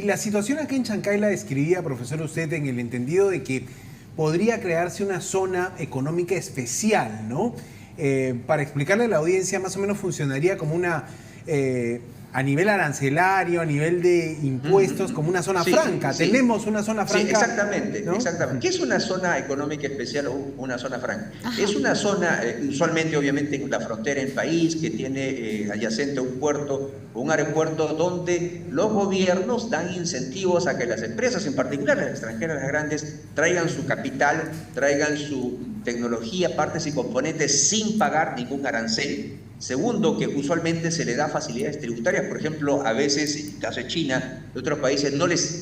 la situación aquí en Chancay la describía, profesor, usted en el entendido de que podría crearse una zona económica especial, ¿no? Para explicarle a la audiencia, más o menos funcionaría como una, a nivel arancelario, a nivel de impuestos, como una zona franca. Sí. Tenemos una zona franca. Sí, exactamente, ¿no? exactamente. ¿Qué es una zona económica especial o una zona franca? Ajá. Es una zona, usualmente, obviamente, en la frontera del país, que tiene adyacente un puerto o un aeropuerto donde los gobiernos dan incentivos a que las empresas, en particular las extranjeras, las grandes, traigan su capital, traigan su tecnología, partes y componentes sin pagar ningún arancel. Segundo, que usualmente se le da facilidades tributarias. Por ejemplo, a veces, en el caso de China, de otros países,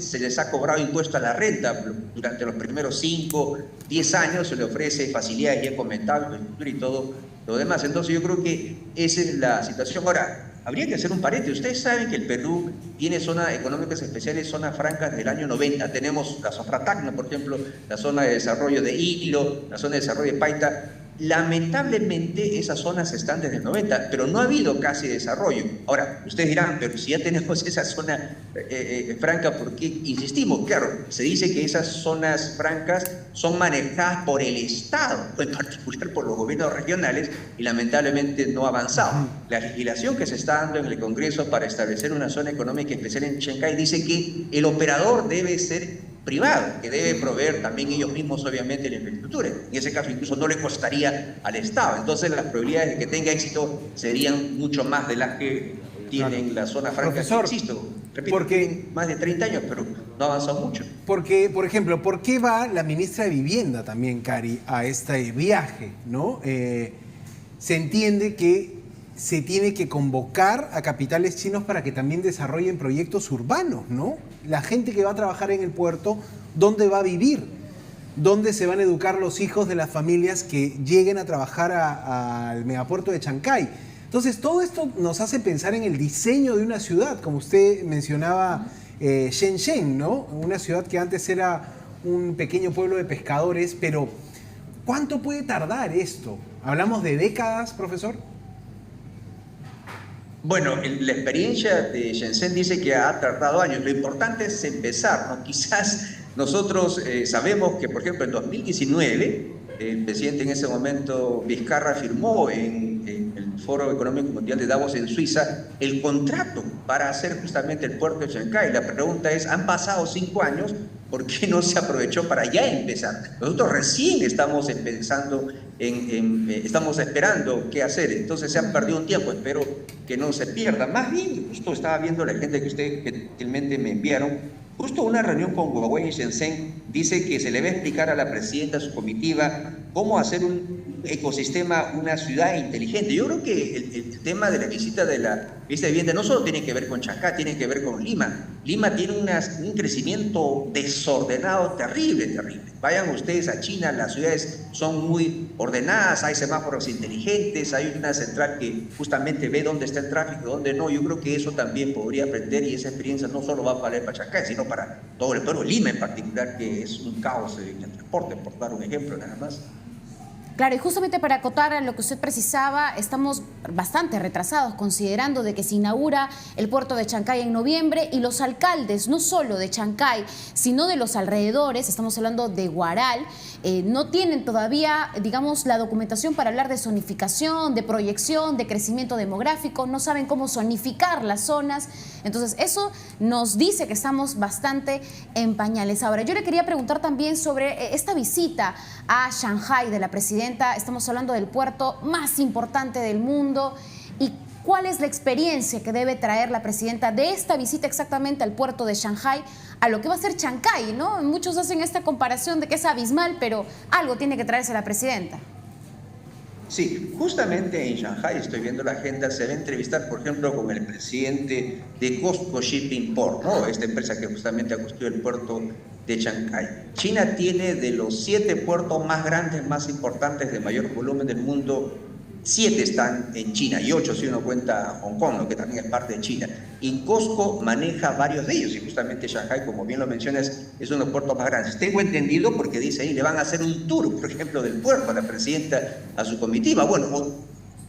se les ha cobrado impuesto a la renta. Durante los primeros 5, 10 años se le ofrece facilidades, ya he comentado, y todo lo demás. Entonces yo creo que esa es la situación. Ahora, habría que hacer un paréntesis. Ustedes saben que el Perú tiene zonas económicas especiales, zonas francas desde el año 90. Tenemos la zona Tacna, por ejemplo, la zona de desarrollo de Hilo, la zona de desarrollo de Paita. Lamentablemente esas zonas están desde el 90, pero no ha habido casi desarrollo. Ahora, ustedes dirán, pero si ya tenemos esa zona franca, ¿por qué insistimos? Claro, se dice que esas zonas francas son manejadas por el Estado, en particular por los gobiernos regionales, y lamentablemente no ha avanzado. La legislación que se está dando en el Congreso para establecer una zona económica especial en Chancay dice que el operador debe ser privado, que debe proveer también ellos mismos, obviamente, la infraestructura. En ese caso, incluso no le costaría al Estado. Entonces, las probabilidades de que tenga éxito serían mucho más de las que tienen la zona franca. Profesor, insisto, repito, tienen más de 30 años, pero no ha avanzado mucho. Porque, por ejemplo, ¿por qué va la ministra de Vivienda también, Cari, a este viaje, ¿no? Se entiende que se tiene que convocar a capitales chinos para que también desarrollen proyectos urbanos, ¿no? La gente que va a trabajar en el puerto, ¿dónde va a vivir? ¿Dónde se van a educar los hijos de las familias que lleguen a trabajar al megapuerto de Chancay? Entonces, todo esto nos hace pensar en el diseño de una ciudad, como usted mencionaba, Shenzhen, ¿no? Una ciudad que antes era un pequeño pueblo de pescadores, pero ¿cuánto puede tardar esto? ¿Hablamos de décadas, profesor? Bueno, la experiencia de Shenzhen dice que ha tardado años. Lo importante es empezar, ¿no? Quizás nosotros sabemos que, por ejemplo, en 2019, el presidente en ese momento, Vizcarra, firmó en el Foro Económico Mundial de Davos en Suiza el contrato para hacer justamente el puerto de Chancay. La pregunta es, han pasado 5 años, ¿por qué no se aprovechó para ya empezar? Nosotros recién estamos pensando estamos esperando qué hacer, entonces se han perdido un tiempo, espero que no se pierda. Más bien, justo estaba viendo la gente que ustedes gentilmente me enviaron, justo una reunión con Huawei y Shenzhen, dice que se le va a explicar a la presidenta, a su comitiva, cómo hacer un ecosistema, una ciudad inteligente. Yo creo que el tema de la visita de la ministra de Vivienda no solo tiene que ver con Chancay, tiene que ver con Lima. Lima tiene un crecimiento desordenado terrible, terrible. Vayan ustedes a China, las ciudades son muy ordenadas, hay semáforos inteligentes, hay una central que justamente ve dónde está el tráfico, dónde no. Yo creo que eso también podría aprender, y esa experiencia no solo va a valer para Chancay, sino para todo el pueblo de Lima en particular, que es un caos en el transporte, por dar un ejemplo nada más. Claro, y justamente para acotar a lo que usted precisaba, estamos bastante retrasados considerando de que se inaugura el puerto de Chancay en noviembre y los alcaldes, no solo de Chancay, sino de los alrededores, estamos hablando de Huaral, no tienen todavía, digamos, la documentación para hablar de zonificación, de proyección, de crecimiento demográfico, no saben cómo zonificar las zonas. Entonces, eso nos dice que estamos bastante en pañales. Ahora, yo le quería preguntar también sobre esta visita a Shanghái de la presidenta. Estamos hablando del puerto más importante del mundo. ¿Y cuál es la experiencia que debe traer la presidenta de esta visita exactamente al puerto de Shanghái a lo que va a ser Chancay, ¿no? Muchos hacen esta comparación de que es abismal, pero algo tiene que traerse la presidenta. Sí, justamente en Shanghái, estoy viendo la agenda, se va a entrevistar, por ejemplo, con el presidente de COSCO Shipping Port, ¿no? Esta empresa que justamente ha construido el puerto de Chancay. China tiene de los 7 puertos más grandes, más importantes, de mayor volumen del mundo, 7 están en China y 8 si uno cuenta Hong Kong, ¿no? Que también es parte de China. Y COSCO maneja varios de ellos, y justamente Shanghái, como bien lo mencionas, es uno de los puertos más grandes. Tengo entendido, porque dice ahí, le van a hacer un tour, por ejemplo, del puerto a la presidenta, a su comitiva. Bueno,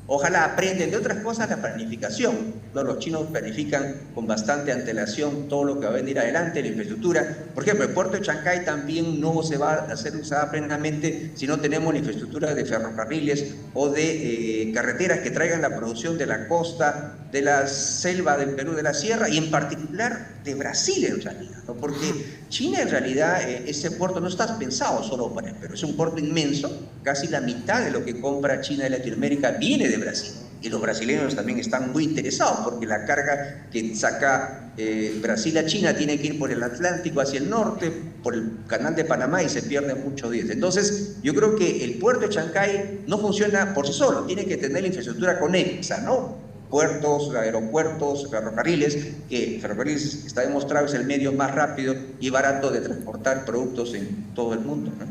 Ojalá aprendan de otras cosas la planificación, ¿no? Los chinos planifican con bastante antelación todo lo que va a venir adelante, la infraestructura. Por ejemplo, el puerto de Chancay también no se va a hacer usada plenamente si no tenemos la infraestructura de ferrocarriles o de carreteras que traigan la producción de la costa, de la selva del Perú, de la sierra, y en particular de Brasil en realidad, ¿no? Porque China en realidad, ese puerto no está pensado solo para el Perú, es un puerto inmenso, casi la mitad de lo que compra China de Latinoamérica viene de Brasil. Y los brasileños también están muy interesados porque la carga que saca Brasil a China tiene que ir por el Atlántico hacia el norte, por el canal de Panamá, y se pierden muchos días. Entonces, yo creo que el puerto de Chancay no funciona por sí solo, tiene que tener la infraestructura conexa, ¿no? Puertos, aeropuertos, ferrocarriles, que ferrocarriles está demostrado es el medio más rápido y barato de transportar productos en todo el mundo, ¿no?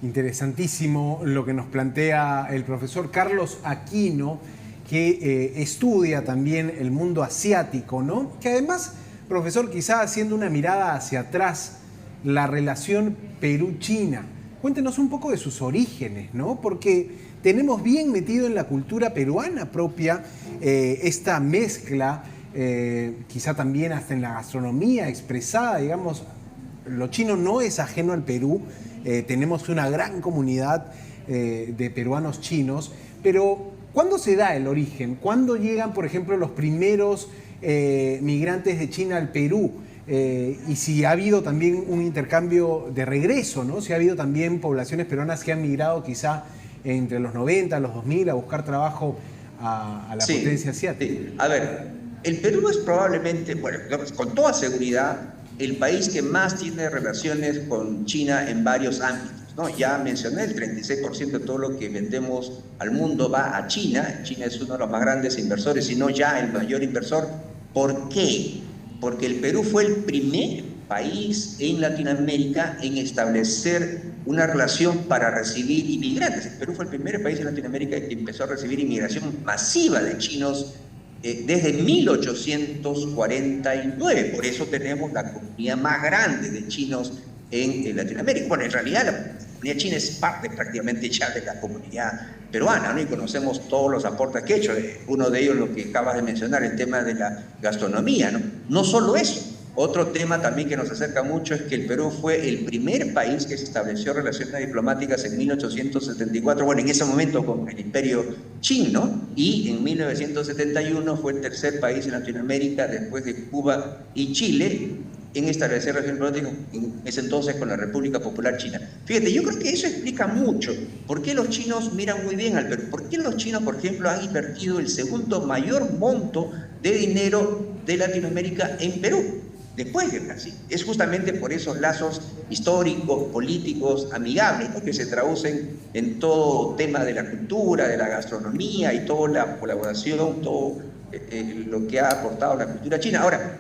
Interesantísimo lo que nos plantea el profesor Carlos Aquino, que estudia también el mundo asiático, ¿no? Que además, profesor, quizá haciendo una mirada hacia atrás, la relación Perú-China. Cuéntenos un poco de sus orígenes, ¿no? Porque tenemos bien metido en la cultura peruana propia esta mezcla, quizá también hasta en la gastronomía expresada, digamos, lo chino no es ajeno al Perú, tenemos una gran comunidad de peruanos chinos, pero ¿cuándo se da el origen? ¿Cuándo llegan, por ejemplo, los primeros migrantes de China al Perú? Y si ha habido también un intercambio de regreso, ¿no? Si ha habido también poblaciones peruanas que han migrado quizá entre los 90, los 2000 a buscar trabajo a la potencia asiática. Sí. A ver, el Perú es probablemente, bueno, con toda seguridad, el país que más tiene relaciones con China en varios ámbitos, ¿no? Ya mencioné, el 36% de todo lo que vendemos al mundo va a China. China es uno de los más grandes inversores, si no ya el mayor inversor. ¿Por qué? Porque el Perú fue el primer país en Latinoamérica en establecer una relación para recibir inmigrantes. El Perú fue el primer país en Latinoamérica que empezó a recibir inmigración masiva de chinos desde 1849. Por eso tenemos la comunidad más grande de chinos en Latinoamérica. Bueno, en realidad la comunidad china es parte prácticamente ya de la comunidad peruana, ¿no? Y conocemos todos los aportes que ha hecho. Uno de ellos, lo que acabas de mencionar, el tema de la gastronomía, ¿no? No solo eso. Otro tema también que nos acerca mucho es que el Perú fue el primer país que se estableció relaciones diplomáticas en 1874, bueno, en ese momento con el Imperio Chino, y en 1971 fue el tercer país en Latinoamérica, después de Cuba y Chile, en establecer relaciones diplomáticas, en ese entonces con la República Popular China. Fíjate, yo creo que eso explica mucho por qué los chinos miran muy bien al Perú. ¿Por qué los chinos, por ejemplo, han invertido el segundo mayor monto de dinero de Latinoamérica en Perú, después de Brasil? Es justamente por esos lazos históricos, políticos, amigables, ¿no? Que se traducen en todo tema de la cultura, de la gastronomía y toda la colaboración, todo lo que ha aportado la cultura china. Ahora,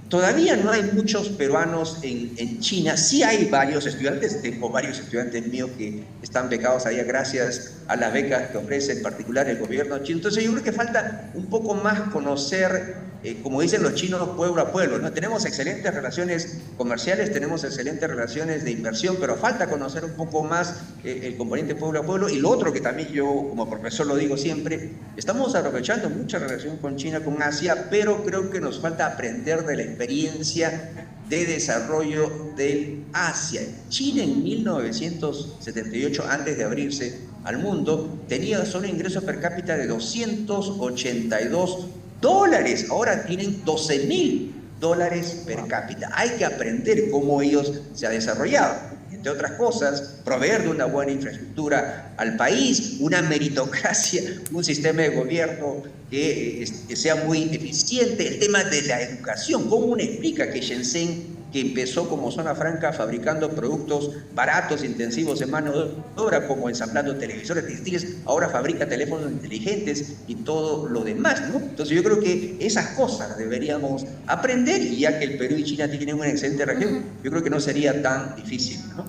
todavía no hay muchos peruanos en China. Sí hay varios estudiantes, tengo varios estudiantes míos que están becados allá gracias a las becas que ofrece en particular el gobierno chino. Entonces yo creo que falta un poco más conocer, como dicen los chinos, pueblo a pueblo, ¿no? Tenemos excelentes relaciones comerciales, tenemos excelentes relaciones de inversión, pero falta conocer un poco más el componente pueblo a pueblo. Y lo otro que también yo como profesor lo digo siempre, estamos aprovechando mucha relación con China, con Asia, pero creo que nos falta aprender de la experiencia de desarrollo del Asia. China en 1978, antes de abrirse al mundo, tenía solo ingresos per cápita de $282. Ahora tienen $12.000 per cápita. Hay que aprender cómo ellos se han desarrollado. Entre otras cosas, proveer de una buena infraestructura al país, una meritocracia, un sistema de gobierno que sea muy eficiente, el tema de la educación. ¿Cómo uno explica que Shenzhen, que empezó como zona franca fabricando productos baratos, intensivos en mano de obra, como ensamblando televisores, textiles, ahora fabrica teléfonos inteligentes y todo lo demás, ¿no? Entonces yo creo que esas cosas deberíamos aprender, y ya que el Perú y China tienen una excelente región, yo creo que no sería tan difícil, ¿no?